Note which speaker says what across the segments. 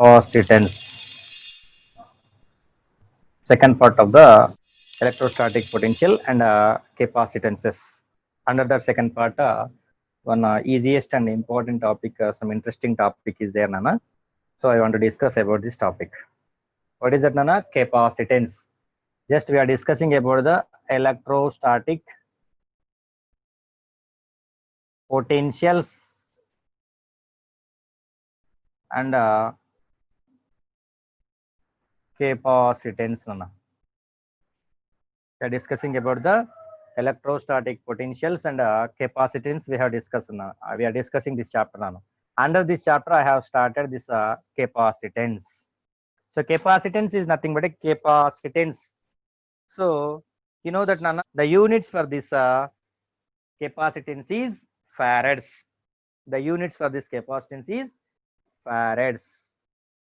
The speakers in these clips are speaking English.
Speaker 1: Capacitance. Second part of the electrostatic potential and capacitances. Under the second part, one easiest and important topic, some interesting topic is there, Nana. So I want to discuss about this topic. What is that, Nana? Capacitance. Just we are discussing about the electrostatic potentials and capacitance, Nana. We are discussing about the electrostatic potentials and capacitance. We have discussed now. We are discussing this chapter now. Under this chapter, I have started this capacitance. So capacitance is nothing but a capacitance. So you know that, Nana, the units for this capacitance is farads. The units for this capacitance is farads.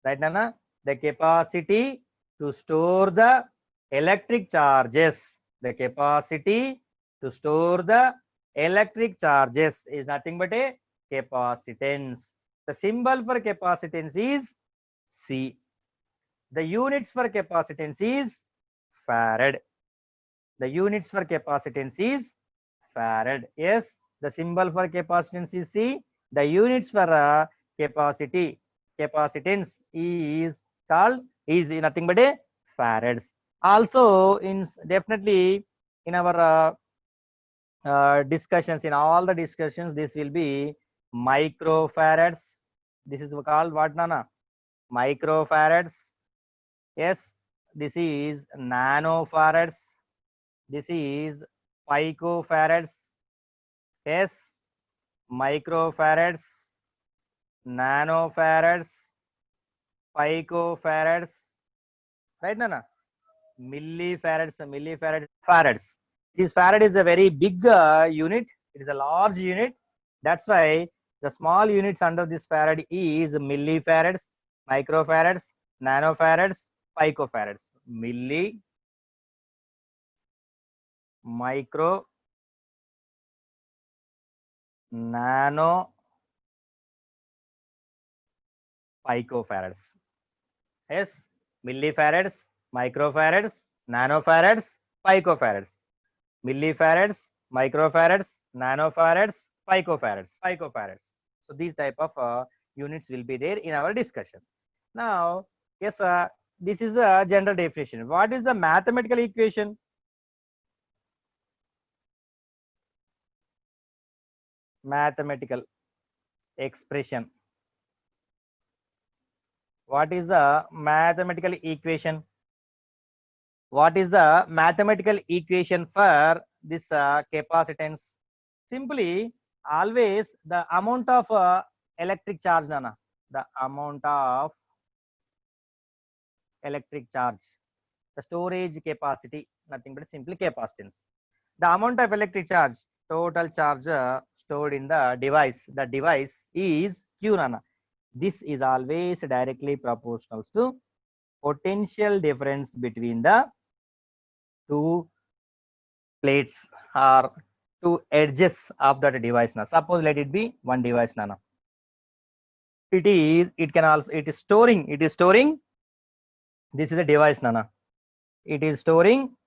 Speaker 1: Right, Nana? The capacity to store the electric charges. The capacity to store the electric charges is nothing but a capacitance. The symbol for capacitance is C. The units for capacitance is farad. The units for capacitance is farad. Yes, the symbol for capacitance is C. The units for capacitance is called is nothing but a farads. Also, in definitely in our discussions, in all the discussions, this will be microfarads. This is called what, Nana? Microfarads. Yes, this is nanofarads. This is picofarads. Yes, microfarads, nanofarads, picofarads. Right, Nana? Millifarads, farads. This farad is a very big unit. It is a large unit. That's why the small units under this farad is millifarads, microfarads, nanofarads, picofarads. Milli, micro, nano, picofarads. Yes, millifarads, microfarads, nanofarads, picofarads. Millifarads, microfarads, nanofarads, picofarads. So these type of units will be there in our discussion. Now, yes, this is a general definition. What is the mathematical equation? Mathematical expression. What is the mathematical equation? What is the mathematical equation for this capacitance? Simply, always the amount of electric charge, Nana. The amount of electric charge, the storage capacity, nothing but simply capacitance. The amount of electric charge, total charge stored in the device is Q, Nana. This is always directly proportional to potential difference between the two plates or two edges of that device. Now, suppose let it be one device, Nana. It can also, it is storing. This is a device, Nana. It is storing,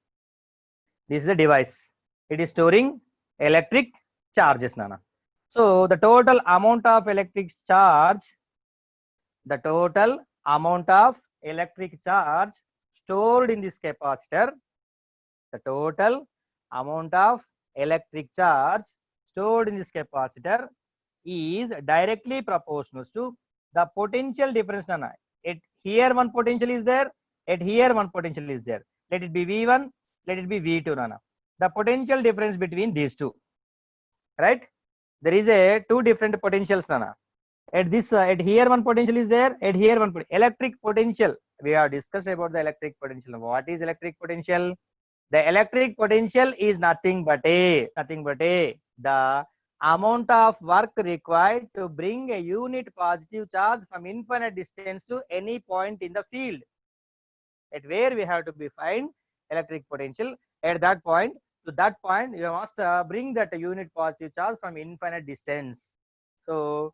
Speaker 1: this is a device. It is storing electric charges, Nana. So the total amount of electric charge, the total amount of electric charge stored in this capacitor, the total amount of electric charge stored in this capacitor is directly proportional to the potential difference, Nana. At here one potential is there, at here one potential is there. Let it be V1, let it be V2, Nana. The potential difference between these two, right? There is a two different potentials, Nana. At this, at here one potential is there, at here one electric potential. We have discussed about the electric potential. What is electric potential? The electric potential is nothing but the amount of work required to bring a unit positive charge from infinite distance to any point in the field. At where we have to be find electric potential, at that point, to that point you must bring that unit positive charge from infinite distance. So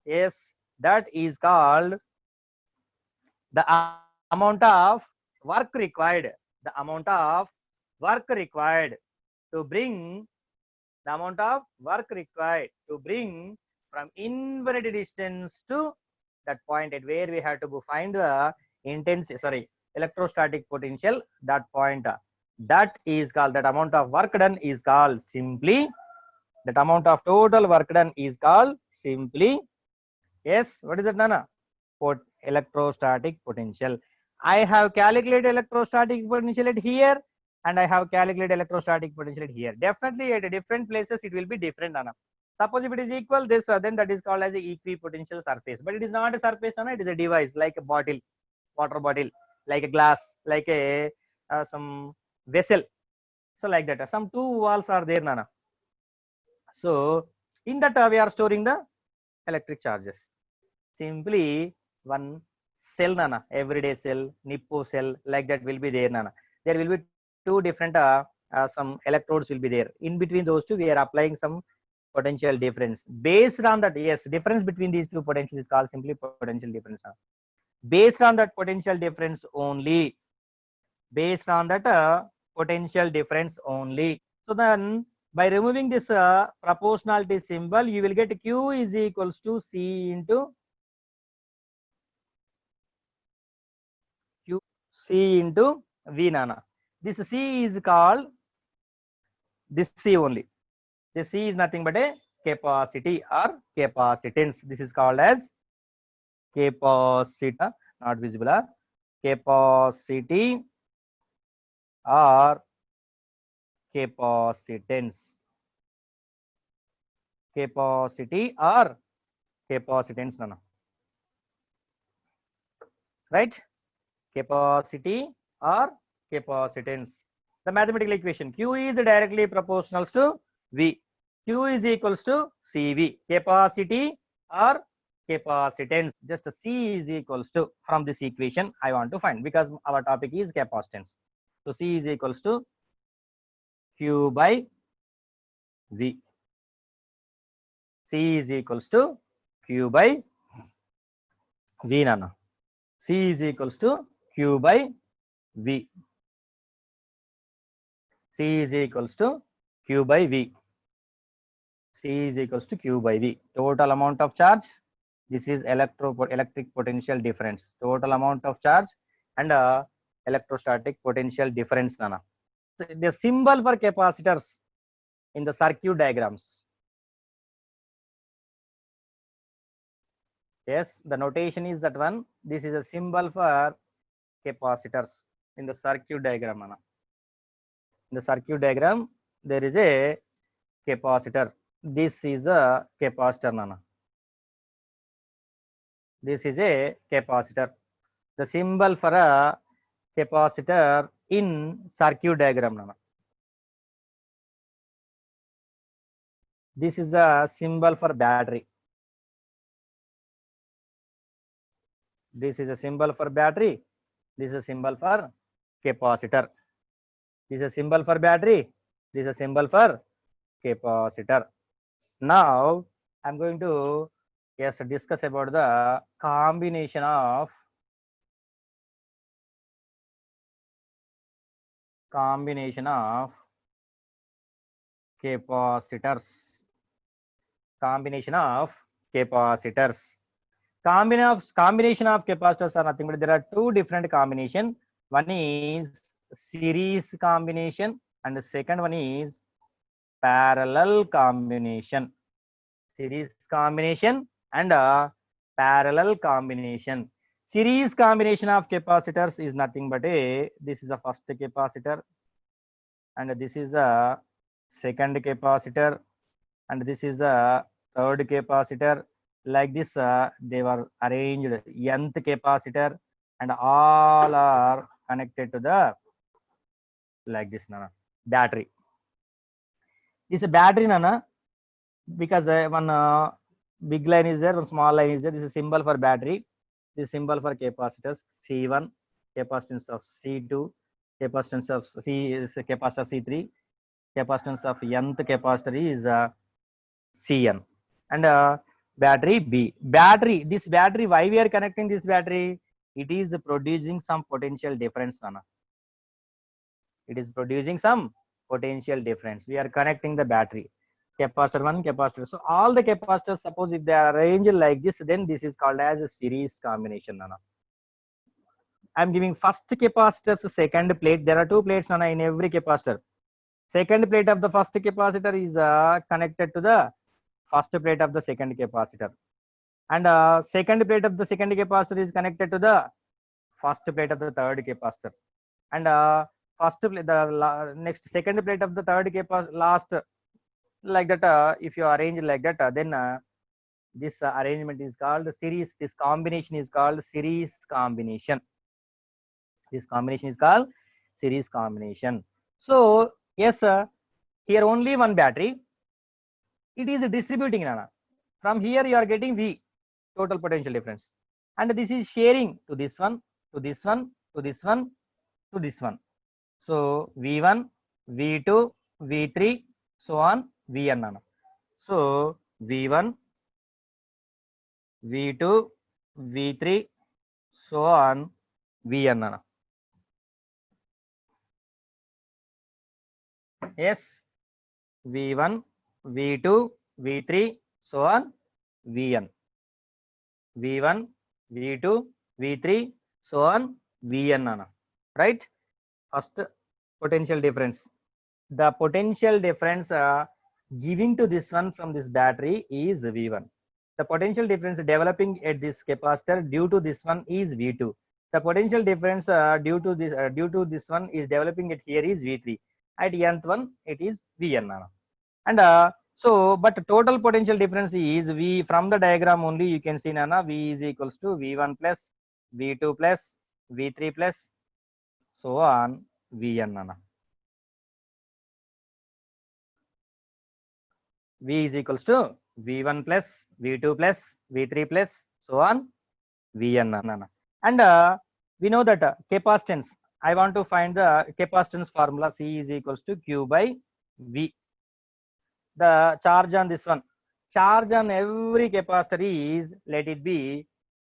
Speaker 1: yes, that is called the amount of work required, the amount of work required to bring, the amount of work required to bring from infinity distance to that point at where we have to find the electrostatic potential, that point, that is called, that amount of work done is called simply, that amount of total work done is called simply, yes, what is it, Nana? Electrostatic potential. I have calculated electrostatic potential at here, and I have calculated electrostatic potential at here. Definitely at different places it will be different, Nana. Suppose if it is equal this, then that is called as a equipotential surface. But it is not a surface, Nana. It is a device like a bottle, water bottle, like a glass, like a some vessel. So like that, some two walls are there, Nana. So in that we are storing the electric charges. Simply one cell, Nana, everyday cell, Nippo cell, like that will be there, Nana. There will be two different some electrodes will be there. In between those two, we are applying some potential difference. Based on that, yes, difference between these two potentials is called simply potential difference. Based on that potential difference only, based on that potential difference only. So then by removing this proportionality symbol, you will get Q is equals to C into Q, C into V, Nana. This C is called this C only. This C is nothing but a capacity or capacitance. This is called as capacity, not visible, capacity or capacitance. Capacity or capacitance, Nana. Right? Capacity or capacitance. The mathematical equation Q is directly proportional to V. Q is equals to CV. Capacity or capacitance. Just C is equals to, from this equation I want to find, because our topic is capacitance. So C is equals to Q by V. C is equals to Q by V, Nana. C is equals to Q by V. C is equals to Q by V. C is equals to Q by V. Total amount of charge. This is electric potential difference. Total amount of charge and electrostatic potential difference, Nana. The symbol for capacitors in the circuit diagrams. Yes, the notation is that one. This is a symbol for capacitors in the circuit diagram, Nana. In the circuit diagram, there is a capacitor. This is a capacitor, Nana. This is a capacitor. The symbol for a capacitor in circuit diagram, Nana. This is the symbol for battery. This is a symbol for battery. This is a symbol for capacitor. This is a symbol for battery. This is a symbol for capacitor. Now I'm going to discuss about the combination of capacitors. Combination of capacitors. Combination of capacitors are nothing but there are two different combination. One is series combination and the second one is parallel combination. Series combination and parallel combination. Series combination of capacitors is nothing but this is the first capacitor and this is the second capacitor and this is the third capacitor. Like this they were arranged nth capacitor and all are connected to the, like this, Nana, battery. This is a battery, Nana, because one big line is there, one small line is there. This is symbol for battery. This is symbol for capacitors. C1, capacitance of C2, capacitance of C is capacitor C3, capacitance of nth capacitor is Cn, and battery B. Battery, this battery, why we are connecting this battery? it is producing some potential difference, Nana. It is producing some potential difference. We are connecting the battery, capacitor 1, capacitor. So all the capacitors, suppose if they are arranged like this, then this is called as a series combination, Nana. I'm giving first capacitor's second plate. There are two plates, Nana, in every capacitor. Second plate of the first capacitor is connected to the first plate of the second capacitor, and second plate of the second capacitor is connected to the first plate of the third capacitor, and first plate, next second plate of the third capacitor last, like that. If you arrange like that, then this arrangement is called series. This combination is called series combination. This combination is called series combination. So yes, here only one battery. It is distributing, Nana. From here you are getting V, total potential difference, and this is sharing to this one, to this one, to this one, to this one. So V1, V2, V3, so on Vn, Nana. So V1, V2, V3, so on Vn, Nana. Yes, V1, V2, V3, so on Vn. V1, V2, V3, so on Vn, Nana. Right? First potential difference. The potential difference giving to this one from this battery is V1. The potential difference developing at this capacitor due to this one is V2. The potential difference due to this one is developing at here is V3. At nth one it is Vn, Nana. And so, but total potential difference is V, from the diagram only you can see, Nana, V is equals to V1 plus V2 plus V3 plus so on Vn, Nana. V is equals to V1 plus V2 plus V3 plus so on Vn, Nana. And we know that capacitance, I want to find the capacitance formula. C is equals to Q by V. The charge on this one, charge on every capacitor is, let it be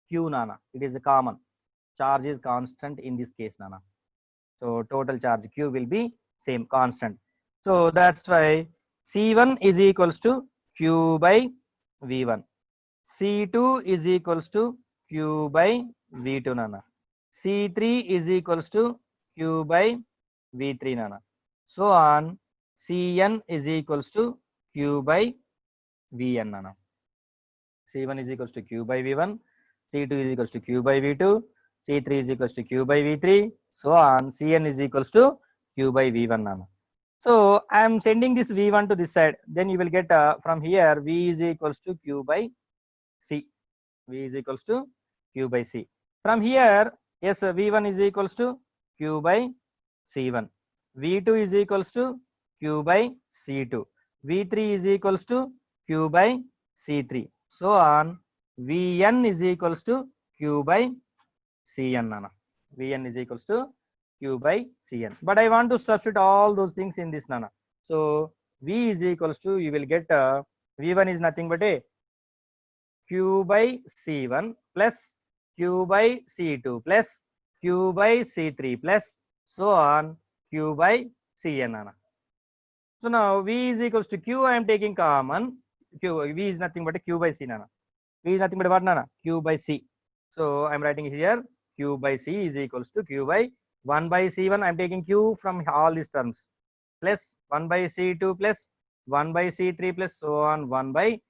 Speaker 1: Q, Nana. It is a common. Charge is constant in this case, Nana. So total charge Q will be same, constant. So that's why C1 is equals to Q by V1. C2 is equals to Q by V2, Nana. C3 is equals to Q by V3, Nana. So on Cn is equals to Q by Vn, Nana. C1 is equals to Q by V1, C2 is equals to Q by V2, C3 is equals to Q by V3, so on Cn is equals to Q by V1, Nana. So I am sending this V1 to this side, then you will get from here V is equals to Q by C. V is equals to Q by C. From here, yes, V1 is equals to Q by C1. V2 is equals to Q by C2. V3 is equals to Q by C3. So on Vn is equals to Q by Cn, Nana. Vn is equals to Q by Cn. But I want to substitute all those things in this, Nana. So V is equals to, you will get V1 is nothing but a Q by C1 plus Q by C2 plus Q by C3 plus so on Q by Cn, Nana. So now V is equals to Q, I am taking common. V is nothing but a Q by C, Nana. V is nothing but what, Nana? Q by C. So I am writing here Q by C is equals to Q by 1 by C1. I am taking Q from all these terms plus 1 by C2 plus 1 by C3 plus so on 1 by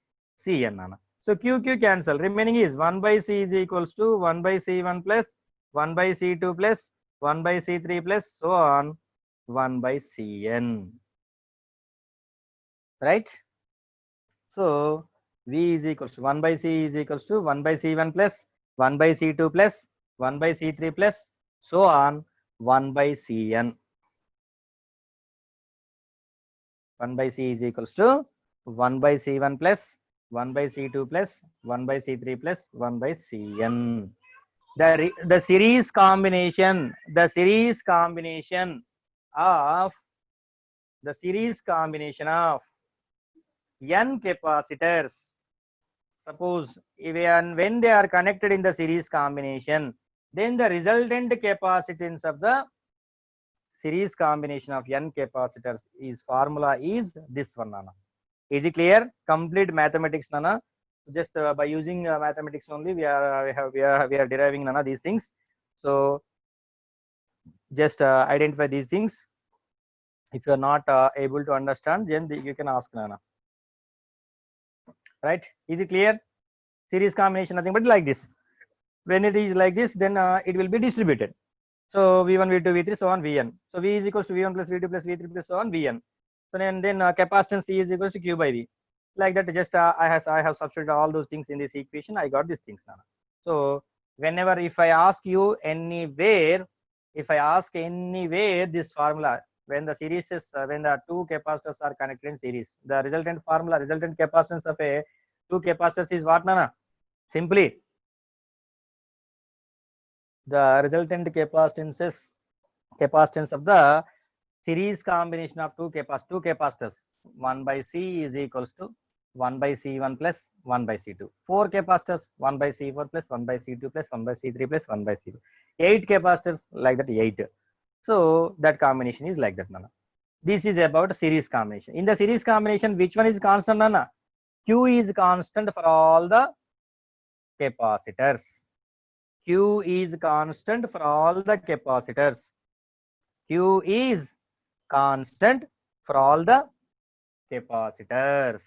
Speaker 1: Cn, Nana. So Q cancel. Remaining is 1 by C is equals to 1 by C1 plus 1 by C2 plus 1 by C3 plus so on 1 by Cn. Right? So V is equals to 1 by C is equals to 1 by C1 plus 1 by C2 plus 1 by C3 plus so on 1 by Cn. 1 by C is equals to 1 by C1 plus 1 by C2 plus 1 by C3 plus 1 by Cn. The series combination of n capacitors. Suppose when they are connected in the series combination, then the resultant capacitance of the series combination of n capacitors is formula is this one, Nana. Is it clear? Complete mathematics, Nana. Just by using mathematics only, we are deriving, Nana, these things. So just identify these things. If you are not able to understand, then you can ask, Nana. Right? Is it clear? Series combination, nothing but like this. When it is like this, then it will be distributed. So v1, v2, v3, so on vn. So v is equals to v1 plus v2 plus v3 plus so on vn. So then capacitance C is equals to q by v. Like that, just I have substituted all those things in this equation. I got these things now. So whenever if I ask you anywhere, this formula, when the series is when the two capacitors are connected in series, the resultant capacitance of a two capacitors is what, Nana? Simply the resultant capacitance of the series combination of two capacitors 1 by C is equals to 1 by C1 plus 1 by C2. 4 capacitors 1 by C4 plus 1 by C2 plus 1 by C3 plus 1 by C2. 8 capacitors, like that, 8. So that combination is like that, Nana. This is about series combination. In the series combination, which one is constant, Nana? Q is constant for all the capacitors. Q is constant for all the capacitors. Q is constant for all the capacitors.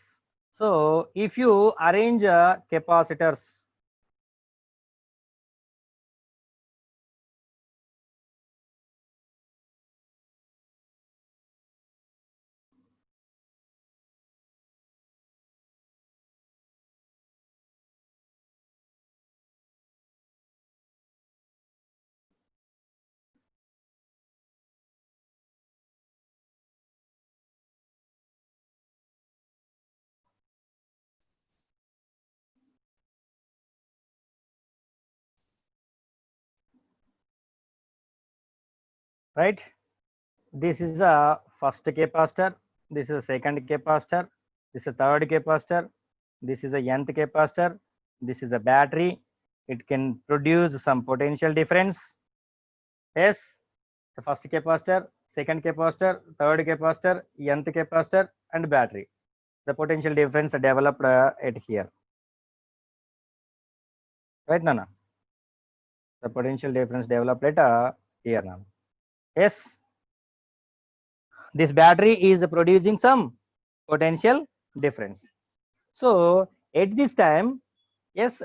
Speaker 1: So if you arrange capacitors, right? This is a first capacitor, this is a second capacitor, this is a third capacitor, this is a nth capacitor, this is a battery. It can produce some potential difference. Yes, the first capacitor, second capacitor, third capacitor, nth capacitor, and battery. The potential difference developed at here. Right, Nana? The potential difference developed at here now. Yes, this battery is producing some potential difference. So at this time, yes,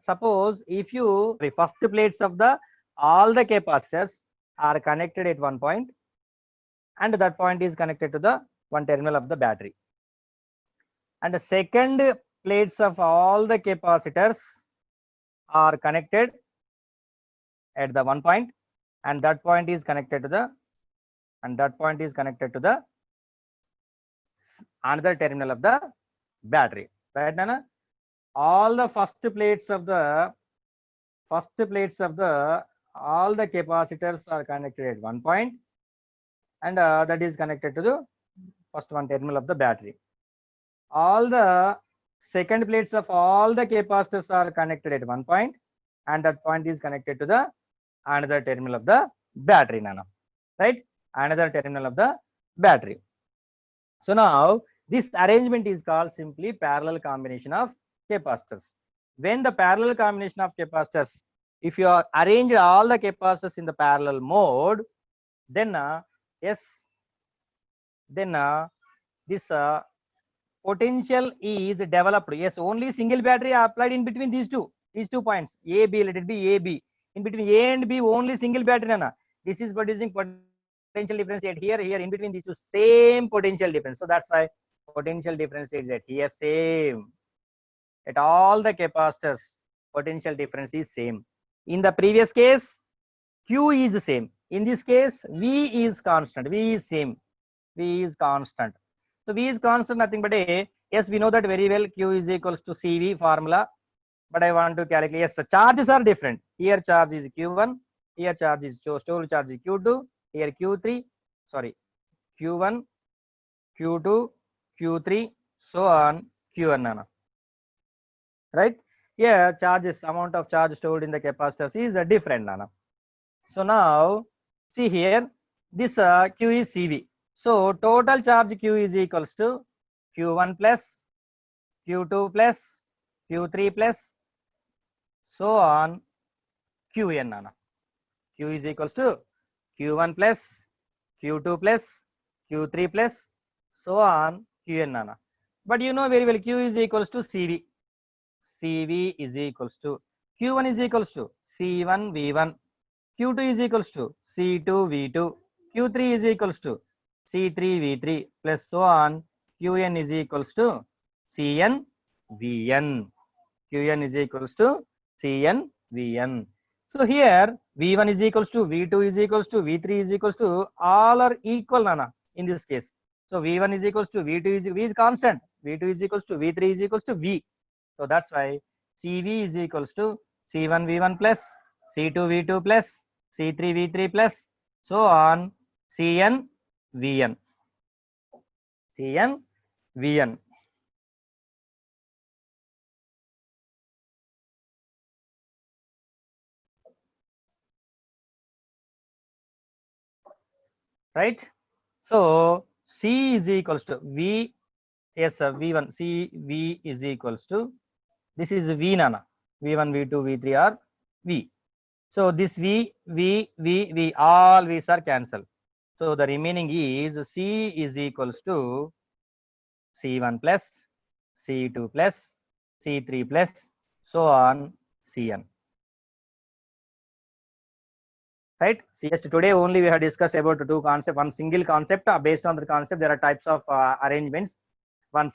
Speaker 1: suppose if you the first plates of the all the capacitors are connected at one point, and that point is connected to the one terminal of the battery, and the second plates of all the capacitors are connected at the one point, and that point is connected to the another terminal of the battery, right, Nana? All the first plates of the all the capacitors are connected at one point, and that is connected to the first one terminal of the battery. All the second plates of all the capacitors are connected at one point, and that point is connected to the another terminal of the battery, Nana. Right? Another terminal of the battery. So now this arrangement is called simply parallel combination of capacitors. When the parallel combination of capacitors, if you are arrange all the capacitors in the parallel mode, then yes, then this potential is developed. Yes, only single battery applied in between these two points, A, B, let it be A, B. In between A and B, only single battery, Nana. This is producing potential difference at here, in between these two, same potential difference. So that's why potential difference is at here, same. At all the capacitors, potential difference is same. In the previous case, Q is same. In this case, V is constant. V is same. V is constant. So V is constant, nothing but a. Yes, we know that very well. Q is equals to CV formula. But I want to calculate. Yes, the charges are different. Here charge is Q1. Here charge is stored charge is Q2. Here Q3. Sorry, Q1, Q2, Q3, so on Q1, Nana. Right? Here charges, amount of charge stored in the capacitors is different, Nana. So now see here, this Q is CV. So total charge Q is equals to Q1 plus Q2 plus Q3 plus so on Qn, Nana. Q is equals to Q1 plus Q2 plus Q3 plus so on Qn, Nana. But you know very well Q is equals to CV. CV is equals to Q1 is equals to C1 V1. Q2 is equals to C2 V2. Q3 is equals to C3 V3 plus so on. Qn is equals to Cn Vn. Qn is equals to Cn Vn. So here V1 is equals to V2 is equals to V3 is equals to all are equal, Nana, in this case. So V1 is equals to V2 is V is constant. V2 is equals to V3 is equals to V. So that's why CV is equals to C1 V1 plus C2 V2 plus C3 V3 plus so on Cn Vn. Cn Vn. Right? So C is equals to V. Yes, sir, V1 CV is equals to, this is V, Nana. V1 V2 V3 are V. So this V all V's are cancelled. So the remaining is C is equals to C1 plus C2 plus C3 plus so on Cn. Right? Yes, today only we have discussed about two concepts, one single concept. Based on the concept, there are types of arrangements.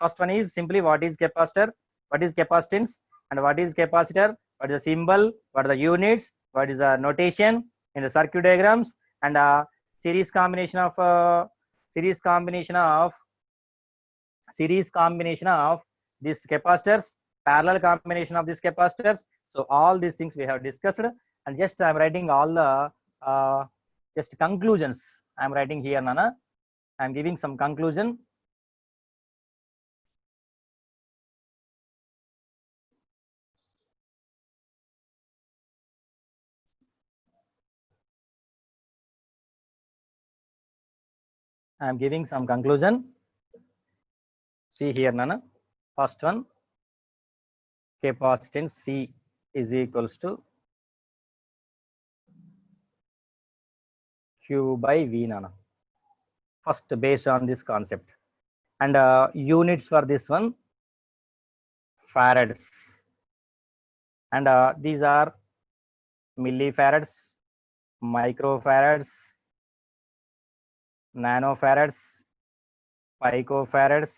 Speaker 1: First one is simply what is capacitor, what is capacitance, and what is capacitor, what is the symbol, what are the units, what is the notation in the circuit diagrams, and series combination of series combination of series combination of these capacitors, parallel combination of these capacitors. So all these things we have discussed, and just I'm writing all the just conclusions. I'm writing here, Nana. I'm giving some conclusion. I'm giving some conclusion. See here, Nana. First one, capacitance C is equals to Q by V, Nana. First, based on this concept, and units for this one, farads, and these are millifarads, microfarads, nanofarads, picofarads,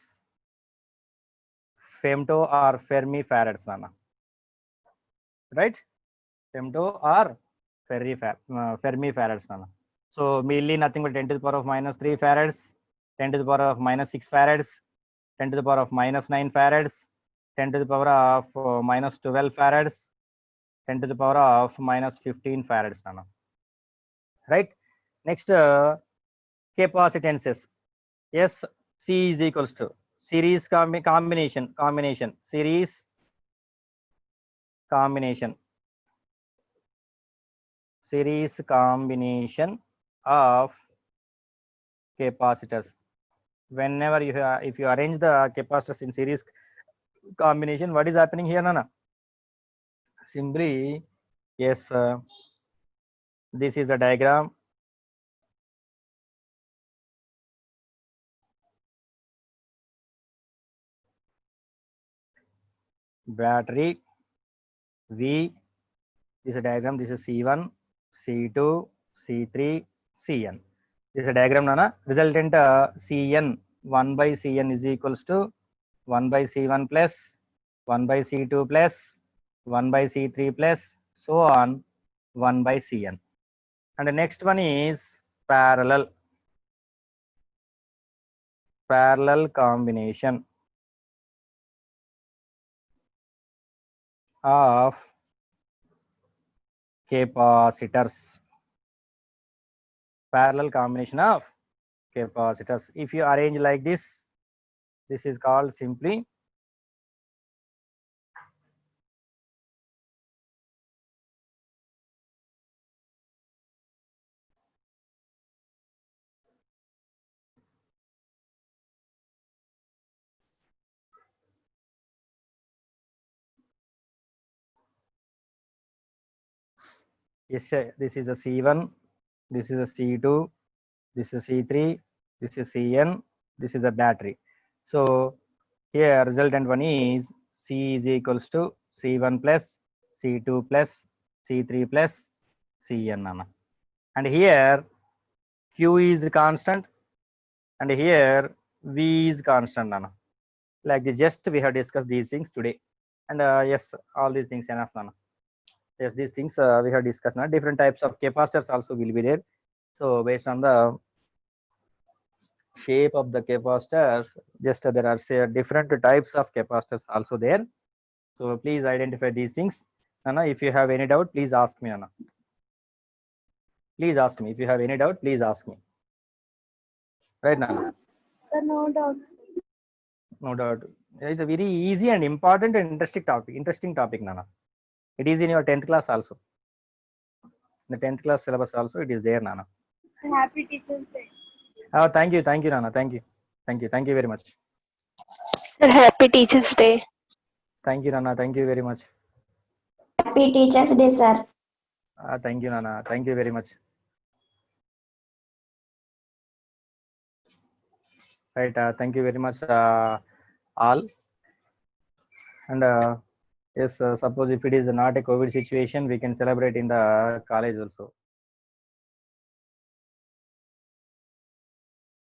Speaker 1: femto or fermifarads, Nana. Right? Femto or fermifarads, Nana. So milli nothing but 10 to the power of minus 3 farads, 10 to the power of minus 6 farads, 10 to the power of minus 9 farads, 10 to the power of minus 12 farads, 10 to the power of minus 15 farads, Nana. Right? Next, capacitances. Yes, C is equals to series combination series combination of capacitors. Whenever you have, if you arrange the capacitors in series combination, what is happening here, Nana? Simply, yes, this is the diagram. Battery V, this is a diagram. This is C1, C2, C3, Cn. This is a diagram, Nana. Resultant Cn 1 by Cn is equals to 1 by C1 plus 1 by C2 plus 1 by C3 plus so on 1 by Cn. And the next one is parallel combination of capacitors. Parallel combination of capacitors. If you arrange like this is called simply Yes, sir. This is a C1, this is a C2, this is C3, this is Cn, this is a battery. So here resultant one is C is equals to C1 plus C2 plus C3 plus Cn, Nana. And here Q is constant and here V is constant, Nana. Like this, just we have discussed these things today. And yes, all these things enough, Nana. Yes, these things we have discussed now. Different types of capacitors also will be there. So based on the shape of the capacitors, just there are say different types of capacitors also there. So please identify these things. Anna, if you have any doubt, please ask me, Anna. Please ask me. If you have any doubt, please ask me. Right, Nana?
Speaker 2: Sir, no doubts.
Speaker 1: No doubt. It's a very easy and important and interesting topic. Interesting topic, Nana. It is in your 10th class also. In the 10th class syllabus also, it is there, Nana.
Speaker 2: Happy Teachers Day.
Speaker 1: Oh, thank you, Nana. Thank you very much.
Speaker 3: Sir, happy Teachers' Day.
Speaker 1: Thank you, Nana. Thank you very much.
Speaker 4: Happy Teachers Day, sir.
Speaker 1: Thank you, Nana. Thank you very much. Right. Thank you very much, all. And yes, suppose if it is not a COVID situation, we can celebrate in the college also.